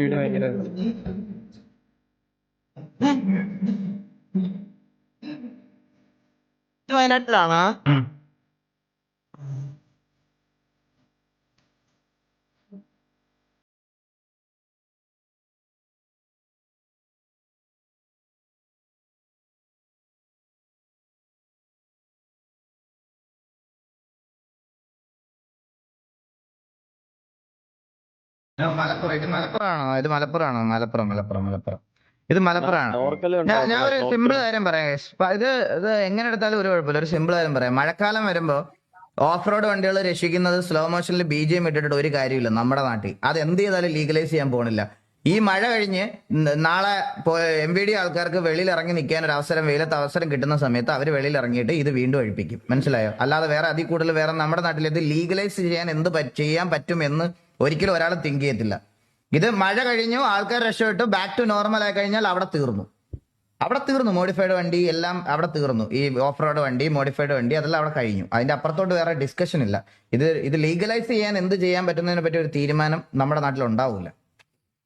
Video ഭയങ്കര വയനാട്ടിലാണോ? മലപ്പുറമാണോ? ഇത് മലപ്പുറമാണോ? മലപ്പുറം. ഇത് മലപ്പുറമാണ്. ഞാൻ ഒരു സിമ്പിൾ കാര്യം പറയാം. ഇത് എങ്ങനെ എടുത്താലും ഒരു കുഴപ്പമില്ല. ഒരു സിമ്പിൾ കാര്യം പറയാം. മഴക്കാലം വരുമ്പോ ഓഫ് റോഡ് വണ്ടികൾ രക്ഷിക്കുന്നത് സ്ലോ മോഷനിൽ BGM ഇട്ടിട്ട് ഒരു കാര്യമില്ല നമ്മുടെ നാട്ടിൽ. അത് എന്ത് ചെയ്താലും ലീഗലൈസ് ചെയ്യാൻ പോണില്ല. ഈ മഴ കഴിഞ്ഞ് നാളെ MVD ആൾക്കാർക്ക് വെളിയിൽ ഇറങ്ങി നിൽക്കാൻ ഒരു അവസരം, വെയിലത്ത് അവസരം കിട്ടുന്ന സമയത്ത് അവർ വെളിയിൽ ഇറങ്ങിയിട്ട് ഇത് വീണ്ടും ഒഴിപ്പിക്കും. മനസ്സിലായോ? അല്ലാതെ വേറെ അതിൽ കൂടുതൽ വേറെ നമ്മുടെ നാട്ടിൽ ഇത് ലീഗലൈസ് ചെയ്യാൻ ചെയ്യാൻ പറ്റുമെന്ന് ഒരിക്കലും ഒരാൾ തിങ്ക് ചെയ്യത്തില്ല. ഇത് മഴ കഴിഞ്ഞു, ആൾക്കാർ രക്ഷപ്പെട്ടു, ബാക്ക് ടു നോർമൽ ആയി കഴിഞ്ഞാൽ അവിടെ തീർന്നു. മോഡിഫൈഡ് വണ്ടി എല്ലാം അവിടെ തീർന്നു. ഈ ഓഫ് റോഡ് വണ്ടി, മോഡിഫൈഡ് വണ്ടി, അതെല്ലാം അവിടെ കഴിഞ്ഞു. അതിന്റെ അപ്പുറത്തോട്ട് വേറെ ഡിസ്കഷൻ ഇല്ല. ഇത് ലീഗലൈസ് ചെയ്യാൻ എന്ത് ചെയ്യാൻ പറ്റുന്നതിനെ പറ്റി ഒരു തീരുമാനം നമ്മുടെ നാട്ടിൽ ഉണ്ടാവില്ല.